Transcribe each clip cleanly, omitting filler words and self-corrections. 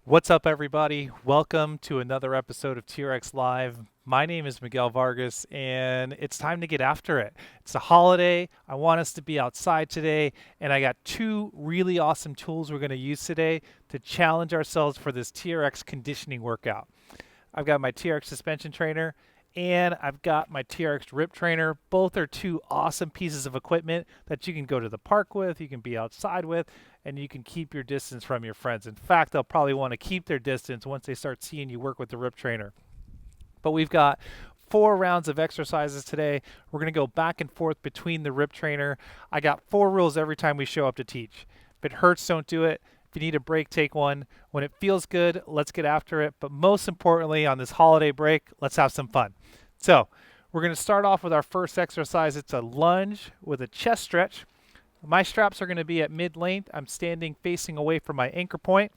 What's up, everybody? Welcome to another episode of TRX Live. My name is Miguel Vargas, and it's time to get after it. It's a holiday. I want us to be outside today, and I got two really awesome tools we're going to use today to challenge ourselves for this TRX conditioning workout. I've got my TRX suspension trainer, and I've got my TRX rip trainer. Both are two awesome pieces of equipment that you can go to the park with, you can be outside with, and you can keep your distance from your friends. In fact, they'll probably want to keep their distance once they start seeing you work with the rip trainer. But we've got 4 rounds of exercises today. We're going to go back and forth between the rip trainer. I got 4 rules every time we show up to teach. If it hurts, don't do it. If you need a break, take one. When it feels good, let's get after it. But most importantly, on this holiday break, let's have some fun. So we're going to start off with our first exercise. It's a lunge with a chest stretch. My straps are going to be at mid-length. I'm standing facing away from my anchor point.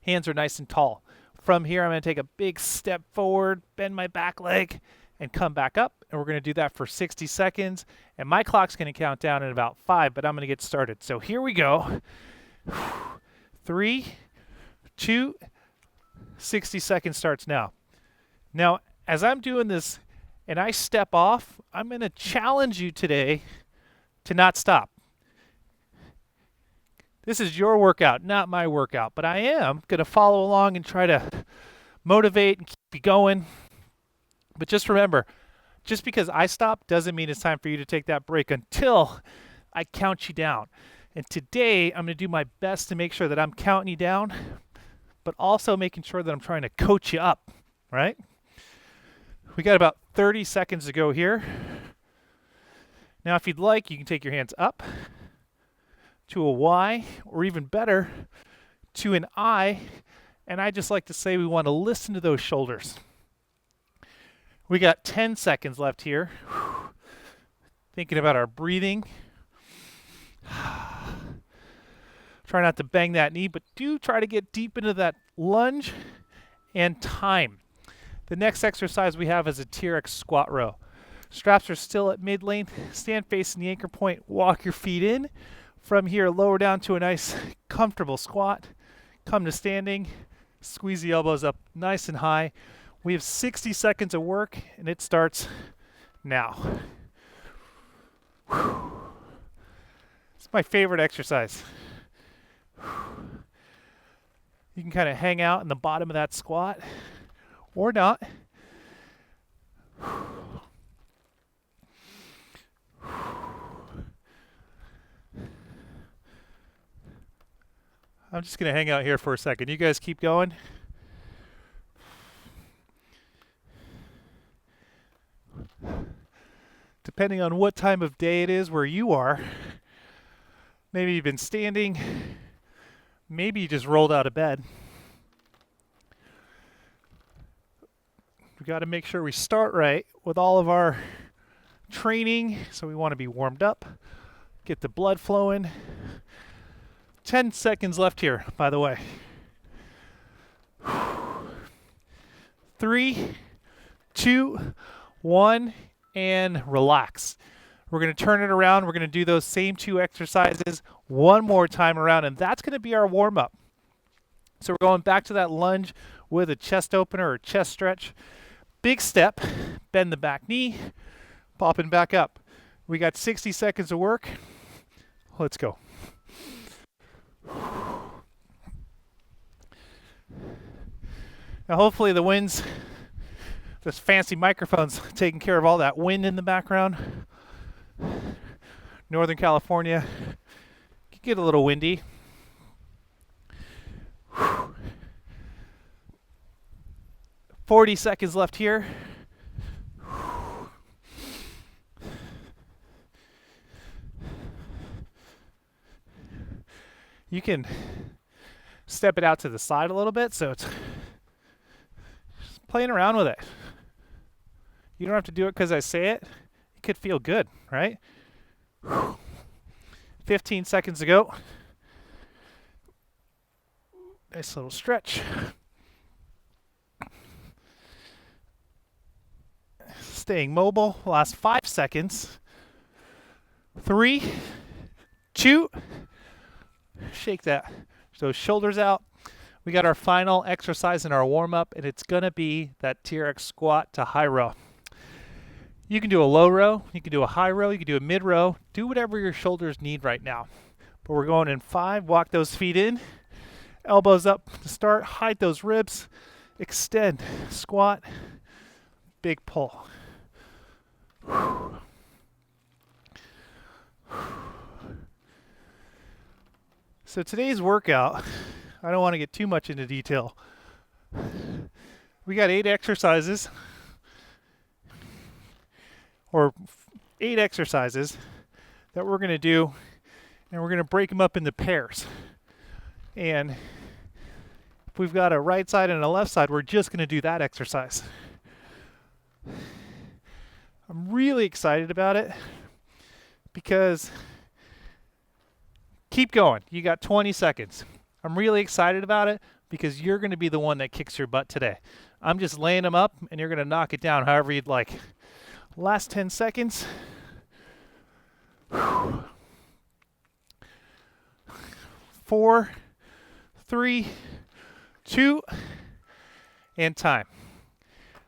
Hands are nice and tall. From here, I'm going to take a big step forward, bend my back leg, and come back up. And we're going to do that for 60 seconds. And my clock's going to count down in about 5, but I'm going to get started. So here we go. 3, 2, 60 seconds starts now. Now, as I'm doing this and I step off, I'm going to challenge you today to not stop. This is your workout, not my workout, but I am going to follow along and try to motivate and keep you going. But just remember, just because I stop doesn't mean it's time for you to take that break until I count you down. And today, I'm going to do my best to make sure that I'm counting you down, but also making sure that I'm trying to coach you up, right? We got about 30 seconds to go here. Now, if you'd like, you can take your hands up to a Y, or even better, to an I. And I just like to say we want to listen to those shoulders. We got 10 seconds left here. Thinking about our breathing. Try not to bang that knee, but do try to get deep into that lunge and time. The next exercise we have is a TRX squat row. Straps are still at mid-length. Stand facing the anchor point. Walk your feet in. From here, lower down to a nice, comfortable squat. Come to standing. Squeeze the elbows up nice and high. We have 60 seconds of work, and it starts now. It's my favorite exercise. You can kind of hang out in the bottom of that squat, or not. I'm just going to hang out here for a second. You guys keep going. Depending on what time of day it is where you are, maybe you've been standing, maybe you just rolled out of bed. We got to make sure we start right with all of our training. So we want to be warmed up, get the blood flowing. 10 seconds left here, by the way. 3, 2, 1, and relax. We're going to turn it around. We're going to do those same 2 exercises one more time around, and that's going to be our warm-up. So we're going back to that lunge with a chest opener or chest stretch. Big step, bend the back knee, popping back up. We got 60 seconds of work. Let's go. Now hopefully the wind's, this fancy microphone's taking care of all that wind in the background. Northern California can get a little windy. 40 seconds left here. You can step it out to the side a little bit, so it's just playing around with it. You don't have to do it because I say it. It could feel good, right? 15 seconds to go. Nice little stretch. Staying mobile. Last 5 seconds. 3, 2, shake those shoulders out. We got our final exercise in our warm-up, and it's going to be that TRX squat to high row. You can do a low row, you can do a high row, you can do a mid row. Do whatever your shoulders need right now. But we're going in 5. Walk those feet in, elbows up to start, hide those ribs, extend, squat, big pull. So today's workout, I don't want to get too much into detail. We got 8 exercises, or 8 exercises that we're going to do, and we're going to break them up into pairs. And if we've got a right side and a left side, we're just going to do that exercise. I'm really excited about it because keep going. You got 20 seconds. I'm really excited about it because you're going to be the one that kicks your butt today. I'm just laying them up and you're going to knock it down however you'd like. Last 10 seconds. 4, 3, 2, and time.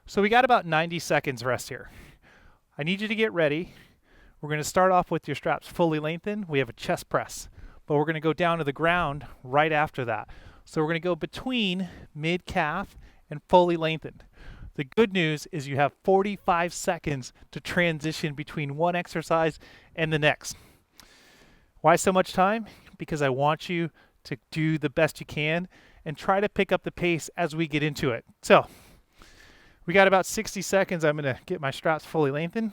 So we got about 90 seconds rest here. I need you to get ready. We're going to start off with your straps fully lengthened. We have a chest press, but we're going to go down to the ground right after that. So we're going to go between mid-calf and fully lengthened. The good news is you have 45 seconds to transition between one exercise and the next. Why so much time? Because I want you to do the best you can and try to pick up the pace as we get into it. So we got about 60 seconds. I'm going to get my straps fully lengthened.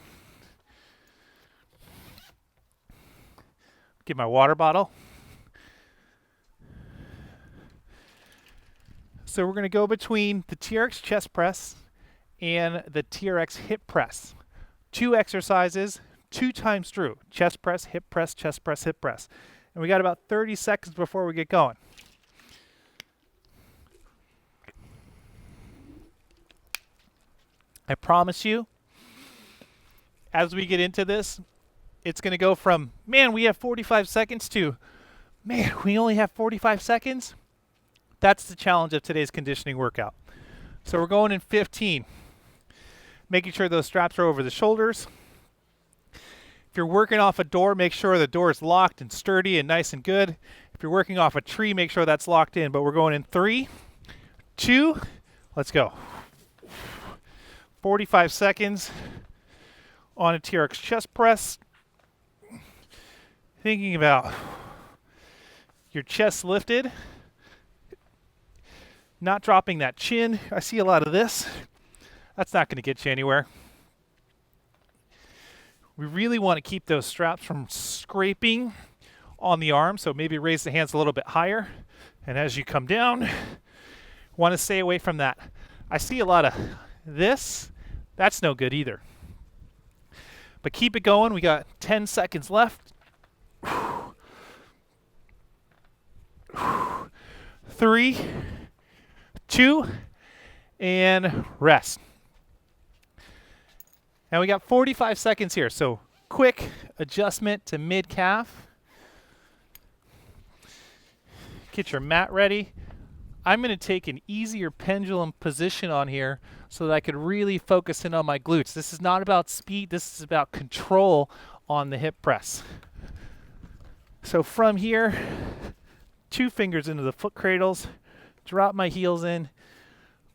Get my water bottle. So we're going to go between the TRX Chest Press and the TRX Hip Press. 2 exercises, 2 times through. Chest press, hip press, chest press, hip press. And we got about 30 seconds before we get going. I promise you, as we get into this, it's going to go from, man, we have 45 seconds to, man, we only have 45 seconds. That's the challenge of today's conditioning workout. So we're going in 15. Making sure those straps are over the shoulders. If you're working off a door, make sure the door is locked and sturdy and nice and good. If you're working off a tree, make sure that's locked in. But we're going in 3, 2, let's go. 45 seconds on a TRX chest press. Thinking about your chest lifted, not dropping that chin. I see a lot of this. That's not going to get you anywhere. We really want to keep those straps from scraping on the arm, so maybe raise the hands a little bit higher. And as you come down, want to stay away from that. I see a lot of this. That's no good either. But keep it going. We got 10 seconds left. 3, 2, and rest. And we got 45 seconds here. So quick adjustment to mid-calf. Get your mat ready. I'm going to take an easier pendulum position on here so that I could really focus in on my glutes. This is not about speed. This is about control on the hip press. So from here, 2 fingers into the foot cradles, drop my heels in.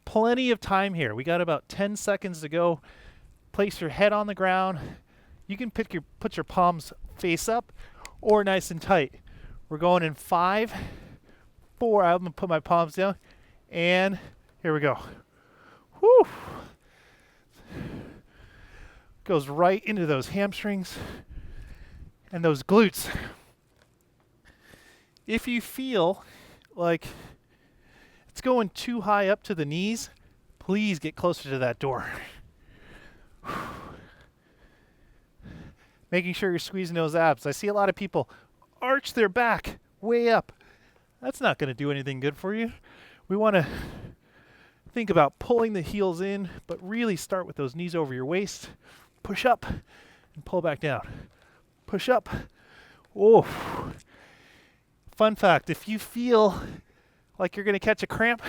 Plenty of time here. We got about 10 seconds to go. Place your head on the ground. You can put your palms face up or nice and tight. We're going in 5, 4. I'm going to put my palms down. And here we go. Whew. Goes right into those hamstrings and those glutes. If you feel like it's going too high up to the knees, please get closer to that door. Making sure you're squeezing those abs. I see a lot of people arch their back way up. That's not going to do anything good for you. We want to think about pulling the heels in, but really start with those knees over your waist. Push up and pull back down. Push up. Oh. Fun fact, if you feel like you're going to catch a cramp,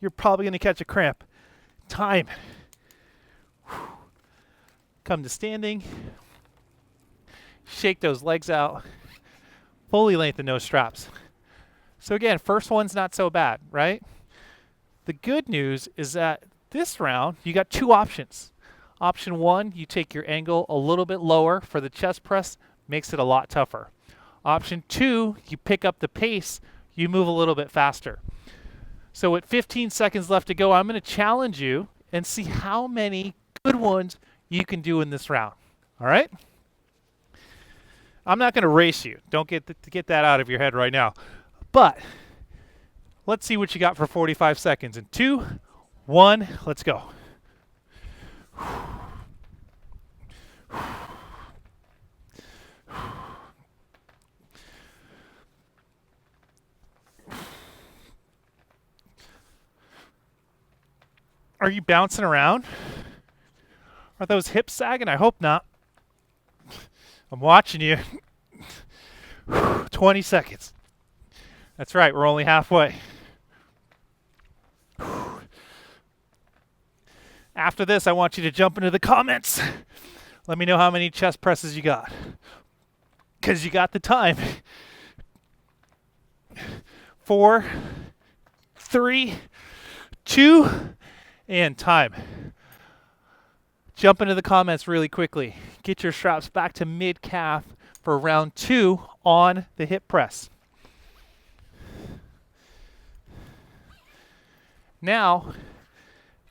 you're probably going to catch a cramp. Time. Come to standing. Shake those legs out. Fully lengthen those straps. So again, first one's not so bad, right? The good news is that this round, you got two options. Option one, you take your angle a little bit lower for the chest press, makes it a lot tougher. Option two, you pick up the pace, you move a little bit faster. So with 15 seconds left to go, I'm going to challenge you and see how many good ones you can do in this round. All right? I'm not going to race you. Don't get that out of your head right now. But let's see what you got for 45 seconds. In 2, 1, let's go. Are you bouncing around? Are those hips sagging? I hope not. I'm watching you. 20 seconds. That's right, we're only halfway. After this, I want you to jump into the comments. Let me know how many chest presses you got. Because you got the time. 4, 3, 2, and time. Jump into the comments really quickly. Get your straps back to mid-calf for round 2 on the hip press. Now,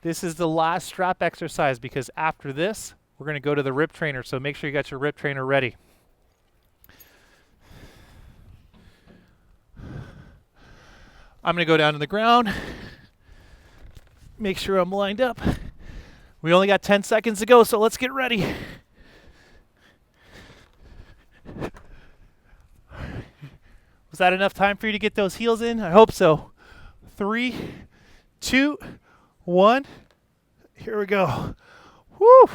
this is the last strap exercise because after this, we're going to go to the rip trainer. So make sure you got your rip trainer ready. I'm going to go down to the ground. Make sure I'm lined up. We only got 10 seconds to go, so let's get ready. Was that enough time for you to get those heels in? I hope so. 3, 2, 1. Here we go. Woo!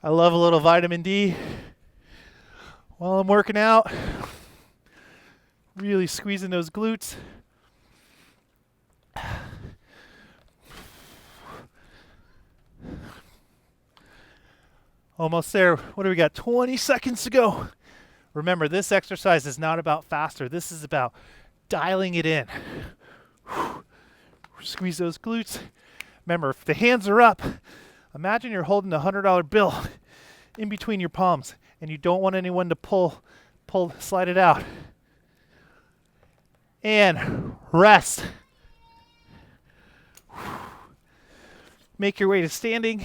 I love a little vitamin D while I'm working out. Really squeezing those glutes. Almost there. What do we got? 20 seconds to go. Remember, this exercise is not about faster. This is about dialing it in. Squeeze those glutes. Remember, if the hands are up, imagine you're holding a $100 bill in between your palms and you don't want anyone to slide it out. And rest. Make your way to standing.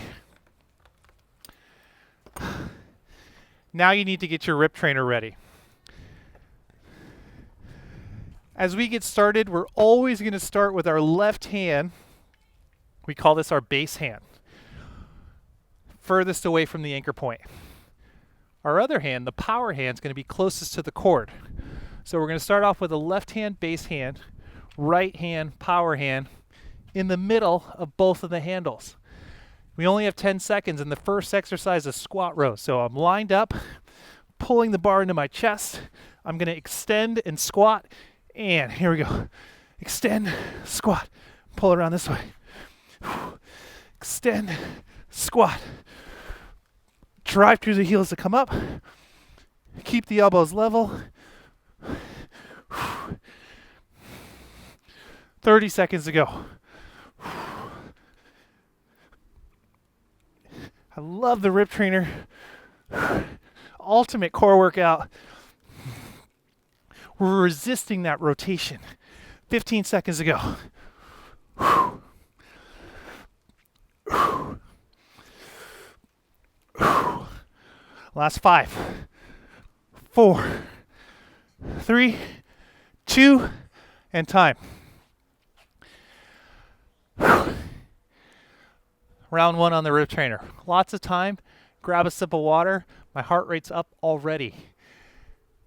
Now you need to get your rip trainer ready. As we get started, we're always going to start with our left hand. We call this our base hand, furthest away from the anchor point. Our other hand, the power hand, is going to be closest to the cord. So we're going to start off with a left hand base hand, right hand power hand, in the middle of both of the handles. We only have 10 seconds, and the first exercise is squat row. So I'm lined up, pulling the bar into my chest. I'm going to extend and squat, and here we go. Extend, squat, pull it around this way. Extend, squat. Drive through the heels to come up. Keep the elbows level. 30 seconds to go. I love the rip trainer. Ultimate core workout. We're resisting that rotation. 15 seconds to go. Last 5, 4, 3, 2, and time. Round 1 on the rip trainer. Lots of time. Grab a sip of water. My heart rate's up already.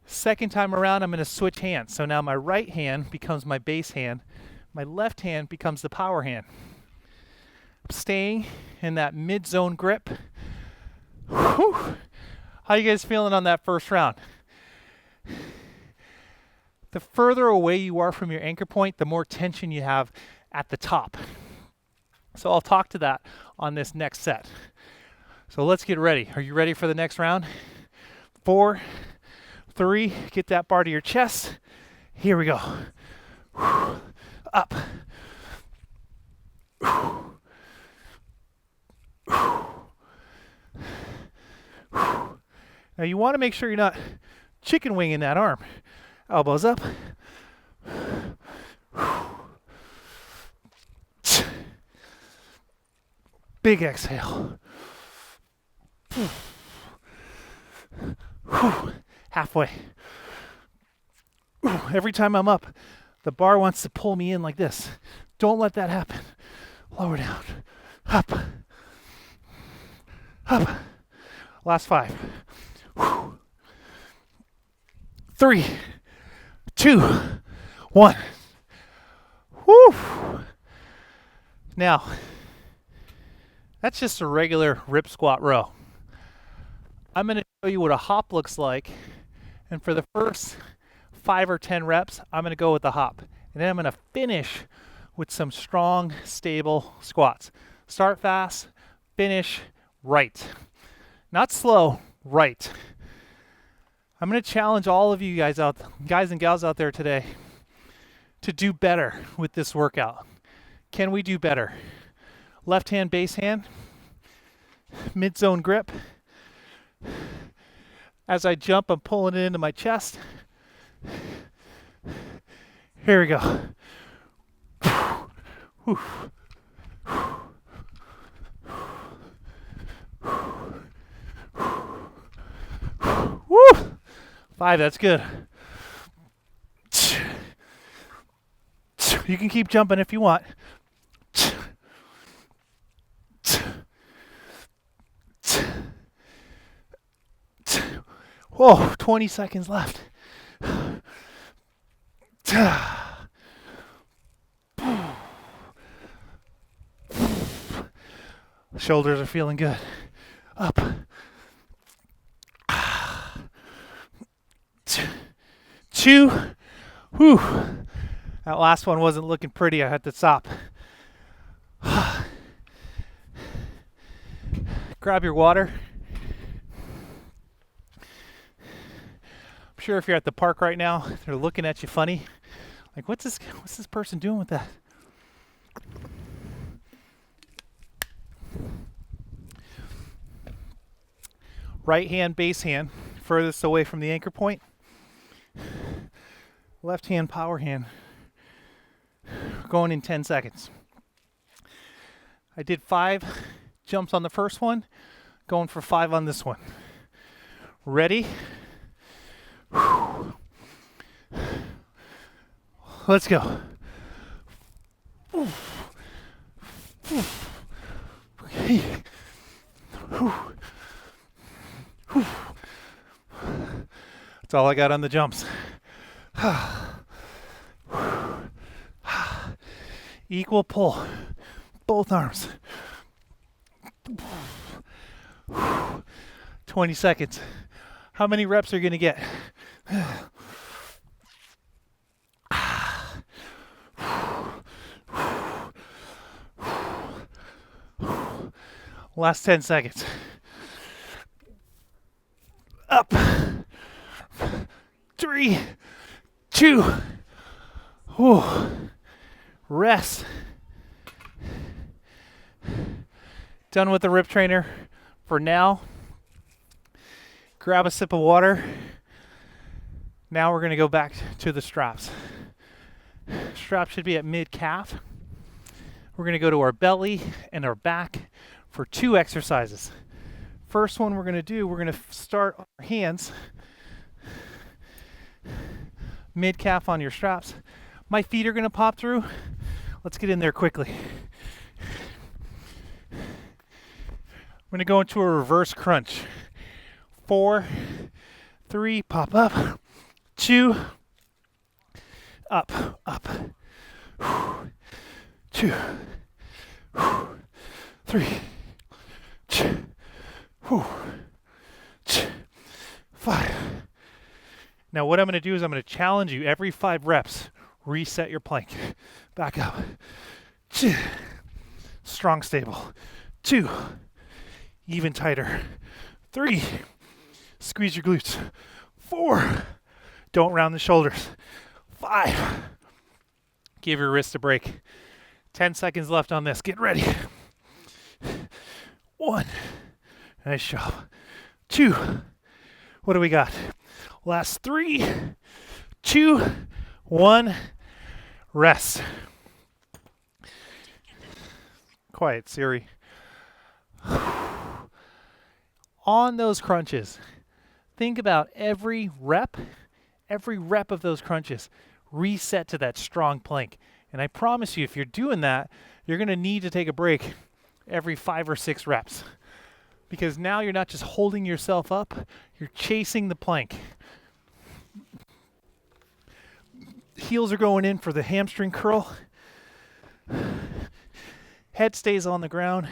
Second time around, I'm going to switch hands. So now my right hand becomes my base hand. My left hand becomes the power hand. Staying in that mid-zone grip. Whew. How you guys feeling on that first round? The further away you are from your anchor point, the more tension you have at the top. So I'll talk to that on this next set. So let's get ready. Are you ready for the next round? 4, 3, get that bar to your chest. Here we go. Up. Now you want to make sure you're not chicken winging that arm. Elbows up. Big exhale. Halfway. Every time I'm up, the bar wants to pull me in like this. Don't let that happen. Lower down. Up. Up. Last 5. 3, 2, 1. Woo! Now, that's just a regular rip squat row. I'm going to show you what a hop looks like, and for the first 5 or 10 reps, I'm going to go with the hop. And then I'm going to finish with some strong, stable squats. Start fast, finish right. Not slow, right. I'm going to challenge all of you guys and gals out there today to do better with this workout. Can we do better? Left hand base hand, mid-zone grip. As I jump, I'm pulling it into my chest. Here we go. Woo! 5, that's good. You can keep jumping if you want. Whoa, 20 seconds left. Shoulders are feeling good. Up. 2. Whew. That last one wasn't looking pretty. I had to stop. Grab your water. I'm sure if you're at the park right now, they're looking at you funny. Like, what's this person doing with that? Right hand, base hand, furthest away from the anchor point. Left hand, power hand. Going in 10 seconds. I did 5 jumps on the first one, going for 5 on this one. Ready? Let's go. That's all I got on the jumps. Equal pull, both arms. 20 seconds. How many reps are you going to get? Last 10 seconds. Up. 3, 2. Whew. Rest. Done with the rip trainer for now. Grab a sip of water. Now we're going to go back to the straps. Strap should be at mid-calf. We're going to go to our belly and our back for 2 exercises. First one we're going to do, we're going to start on our hands. Mid-calf on your straps. My feet are going to pop through. Let's get in there quickly. We're going to go into a reverse crunch. 4, 3, pop up. 2, up, up. 2, 3, 5, Now what I'm going to do is I'm going to challenge you every 5 reps. Reset your plank. Back up. Strong, stable. 2. Even tighter. 3. Squeeze your glutes. 4. Don't round the shoulders. 5. Give your wrist a break. 10 seconds left on this. Get ready. 1. Nice job. 2. What do we got? Last 3, 2, 1. Rest. Quiet, Siri. On those crunches, think about every rep of those crunches. Reset to that strong plank. And I promise you, if you're doing that, you're going to need to take a break every 5 or 6 reps. Because now you're not just holding yourself up, you're chasing the plank. Heels are going in for the hamstring curl. Head stays on the ground.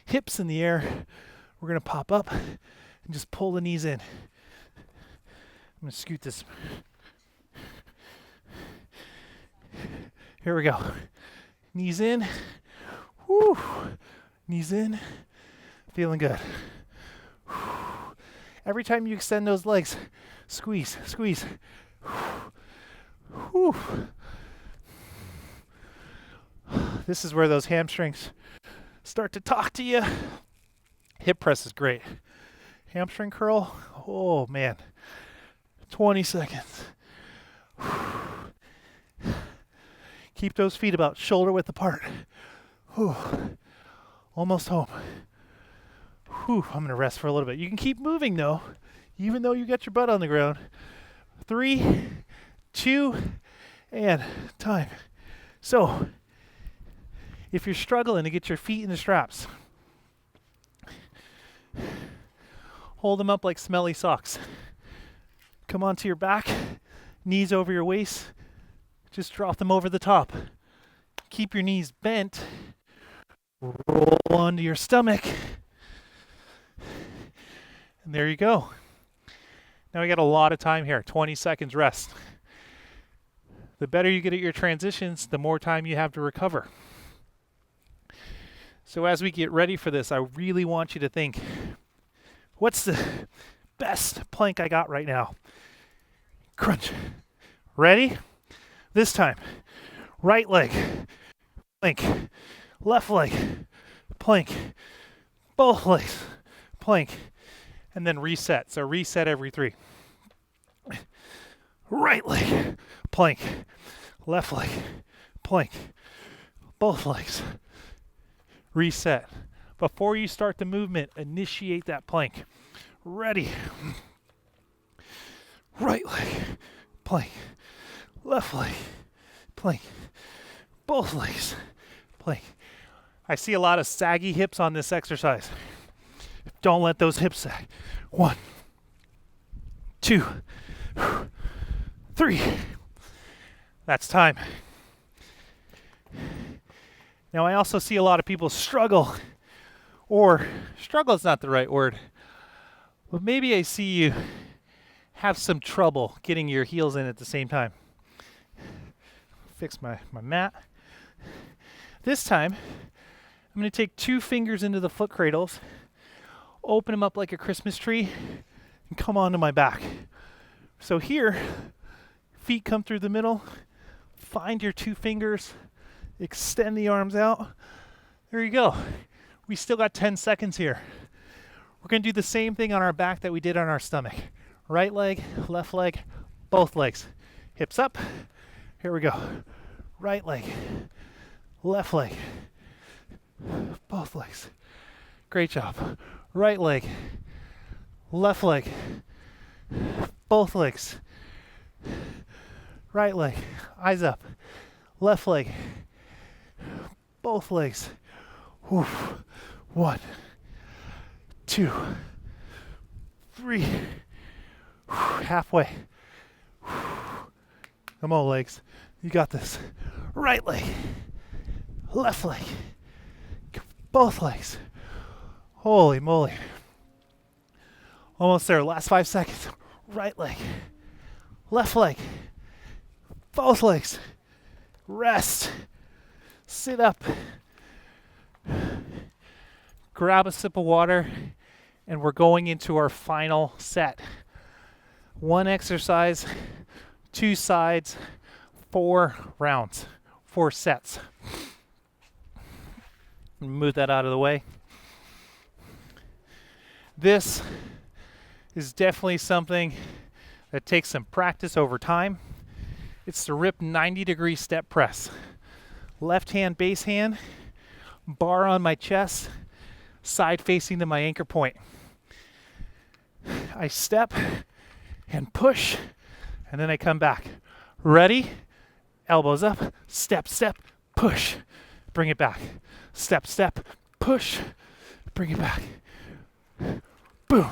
Hips in the air. We're going to pop up and just pull the knees in. I'm going to scoot this. Here we go. Knees in. Woo. Knees in. Feeling good. Every time you extend those legs, squeeze, squeeze. Whew. This is where those hamstrings start to talk to you. Hip press is great. Hamstring curl, oh man. 20 seconds. Keep those feet about shoulder width apart. Whew. Almost home. Whew. I'm going to rest for a little bit. You can keep moving though, even though you got your butt on the ground. 3, 2, and time. So, if you're struggling to get your feet in the straps, hold them up like smelly socks. Come onto your back, knees over your waist. Just drop them over the top. Keep your knees bent. Roll onto your stomach. And there you go. Now we got a lot of time here. 20 seconds rest. The better you get at your transitions, the more time you have to recover. So as we get ready for this, I really want you to think, what's the best plank I got right now? Crunch. Ready? This time, right leg, plank, left leg, plank, both legs, plank, and then reset. So reset every 3. Right leg, plank, left leg, plank, both legs, reset. Before you start the movement, initiate that plank. Ready. Right leg, plank, left leg, plank, both legs, plank. I see a lot of saggy hips on this exercise. Don't let those hips sag. 1, 2, 3. That's time. Now I also see a lot of people struggle, or struggle is not the right word, but maybe I see you have some trouble getting your heels in at the same time. Fix my mat. This time, I'm going to take 2 fingers into the foot cradles, open them up like a Christmas tree, and come onto my back. So here, feet come through the middle, find your 2 fingers, extend the arms out. There you go. We still got 10 seconds here. We're going to do the same thing on our back that we did on our stomach. Right leg, left leg, both legs. Hips up. Here we go. Right leg, left leg, both legs. Great job. Right leg, left leg, both legs. Right leg, eyes up. Left leg, both legs. Whew. 1, 2, 3. Halfway. Come on, legs. You got this. Right leg. Left leg. Both legs. Holy moly. Almost there. Last 5 seconds. Right leg. Left leg. Both legs. Rest. Sit up. Grab a sip of water, and we're going into our final set. 1 exercise, 2 sides, 4 rounds, 4 sets. Move that out of the way. This is definitely something that takes some practice over time. It's the rip 90-degree step press. Left hand base hand, bar on my chest, side facing to my anchor point. I step and push, and then I come back. Ready? Elbows up, step, step, push. Bring it back. Step, step, push. Bring it back. Boom.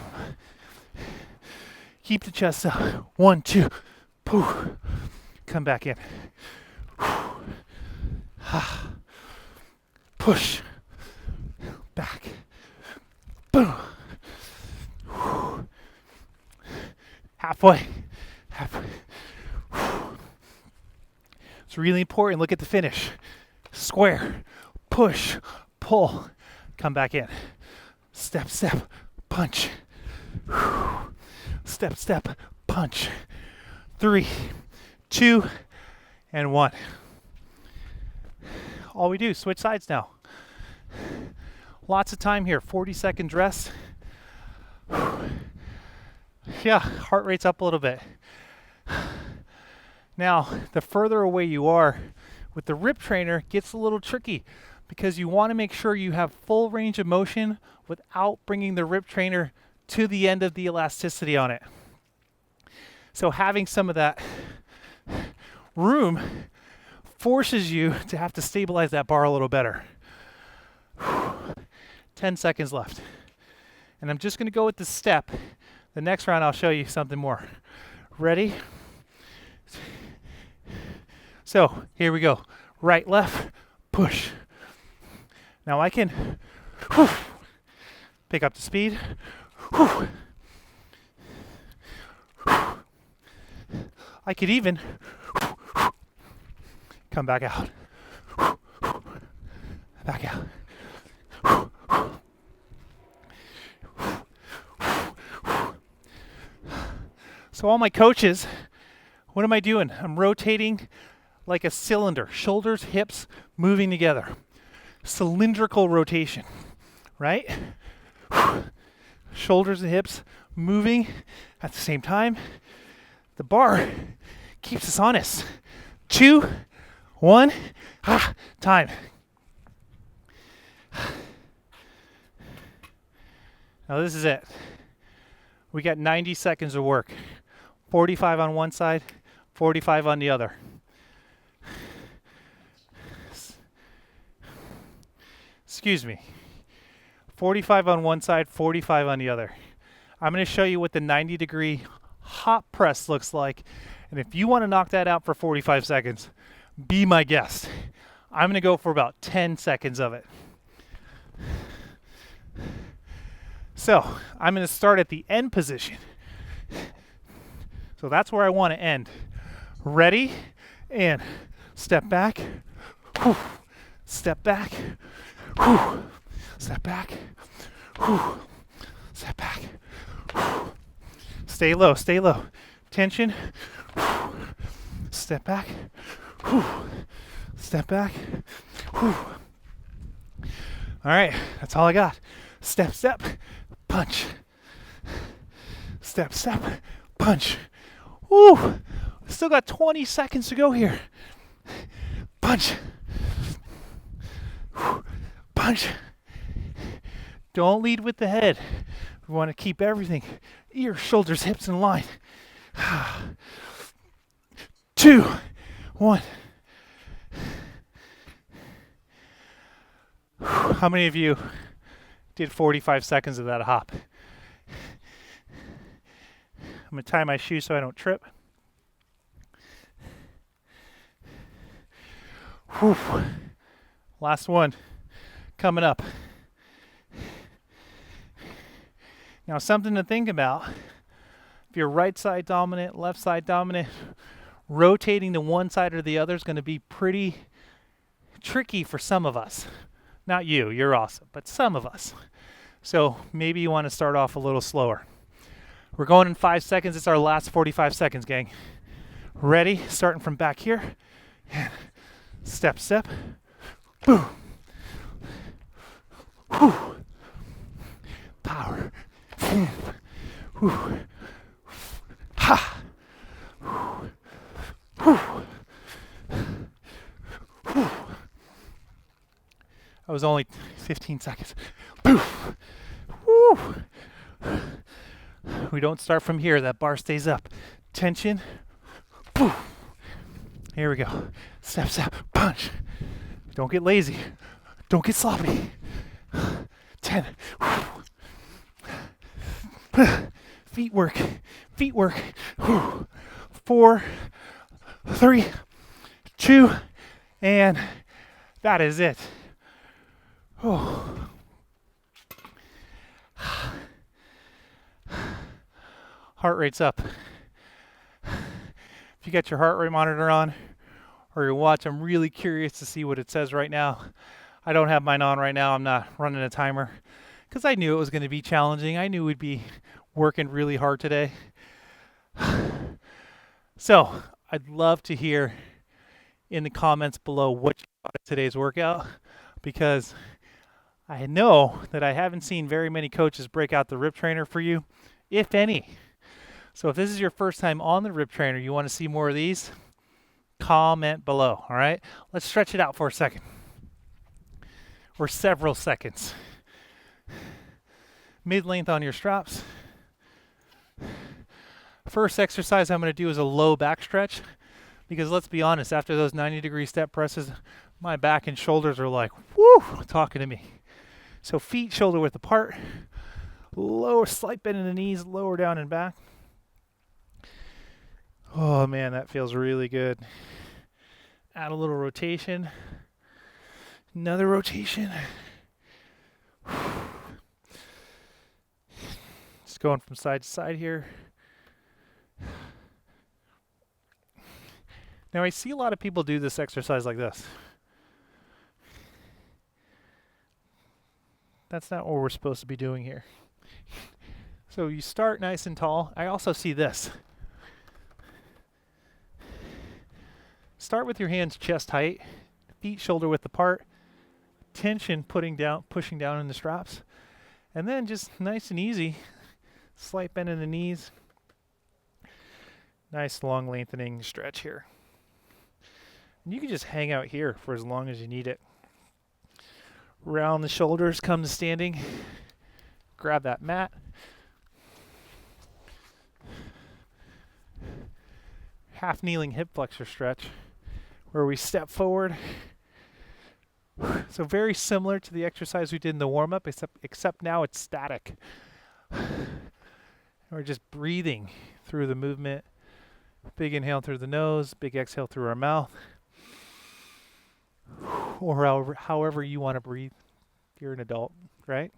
Keep the chest up. 1, 2, poof. Come back in. Push. Back. Boom. Halfway. Halfway. It's really important. Look at the finish. Square. Push. Pull. Come back in. Step, step. Punch. Step, step. Punch. 3, 2, and 1. All we do, switch sides now. Lots of time here. 40 seconds rest. Yeah, heart rate's up a little bit. Now, the further away you are with the rip trainer, it gets a little tricky because you want to make sure you have full range of motion without bringing the rip trainer to the end of the elasticity on it. So having some of that room forces you to have to stabilize that bar a little better. 10 seconds left. And I'm just going to go with the step. The next round I'll show you something more. Ready? So here we go. Right, left, push. Now I can pick up the speed. I could even come back out. Back out. So all my coaches, what am I doing? I'm rotating like a cylinder. Shoulders, hips, moving together. Cylindrical rotation, right? Shoulders and hips moving at the same time. The bar keeps us honest. 2, 1, time. Now this is it. We got 90 seconds of work. 45 on one side, 45 on the other. Excuse me. 45 on one side, 45 on the other. I'm going to show you what the 90-degree hop press looks like. And if you want to knock that out for 45 seconds, be my guest. I'm going to go for about 10 seconds of it. So I'm going to start at the end position. So that's where I want to end. Ready? And step back. Whew. Step back. Whew. Step back. Whew. Step back. Whew. Stay low, stay low. Tension. Whew. Step back. Whew. Step back. Whew. All right, that's all I got. Step, step, punch. Step, step, punch. Woo! Still got 20 seconds to go here. Punch. Punch. Don't lead with the head. We want to keep everything, ears, shoulders, hips in line. 2, 1. How many of you did 45 seconds of that hop? I'm going to tie my shoes so I don't trip. Whew. Last one coming up. Now something to think about. If you're right side dominant, left side dominant, rotating to one side or the other is going to be pretty tricky for some of us. Not you, you're awesome, but some of us. So maybe you want to start off a little slower. We're going in 5 seconds. It's our last 45 seconds, gang. Ready? Starting from back here. Step, step. Boom. Whew. Power. Whew. Ha. Whew. Whew. That was only 15 seconds. Poof. Woo. We don't start from here. That bar stays up. Tension. Poof. Here we go. Step, step, punch. Don't get lazy. Don't get sloppy. 10. Feet work. Feet work. 4, 3, 2, and that is it. Heart rate's up. If you got your heart rate monitor on or your watch, I'm really curious to see what it says right now. I don't have mine on right now. I'm not running a timer because I knew it was going to be challenging. I knew we'd be working really hard today. So I'd love to hear in the comments below what you thought of today's workout, because I know that I haven't seen very many coaches break out the rip trainer for you, if any. So if this is your first time on the rip trainer, you want to see more of these, comment below, all right? Let's stretch it out for a second, or several seconds. Mid-length on your straps. First exercise I'm going to do is a low back stretch, because let's be honest, after those 90-degree step presses, my back and shoulders are like, whoo, talking to me. So feet shoulder width apart, lower, slight bend in the knees, lower down and back. Oh man, that feels really good. Add a little rotation. Another rotation. Just going from side to side here. Now I see a lot of people do this exercise like this. That's not what we're supposed to be doing here. So you start nice and tall. I also see this. Start with your hands chest height, feet shoulder width apart, tension pushing down in the straps, and then just nice and easy, slight bend in the knees, nice long lengthening stretch here. And you can just hang out here for as long as you need it. Round the shoulders, come to standing, grab that mat. Half kneeling hip flexor stretch, where we step forward. So very similar to the exercise we did in the warm-up, except now it's static. We're just breathing through the movement. Big inhale through the nose, big exhale through our mouth. Or however you want to breathe. You're an adult, right?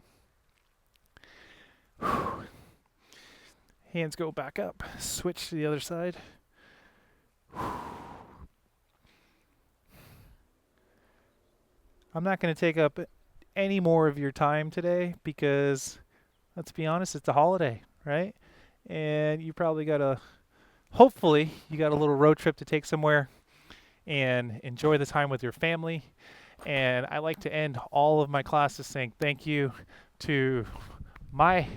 Hands go back up. Switch to the other side. I'm not going to take up any more of your time today because, let's be honest, it's a holiday, right? And you probably hopefully you got a little road trip to take somewhere and enjoy the time with your family. And I like to end all of my classes saying thank you to my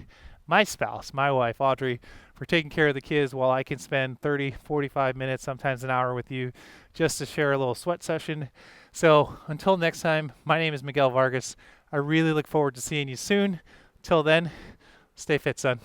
spouse, my wife, Audrey, for taking care of the kids while I can spend 30, 45 minutes, sometimes an hour with you just to share a little sweat session. So until next time, my name is Miguel Vargas. I really look forward to seeing you soon. Till then, stay fit, son.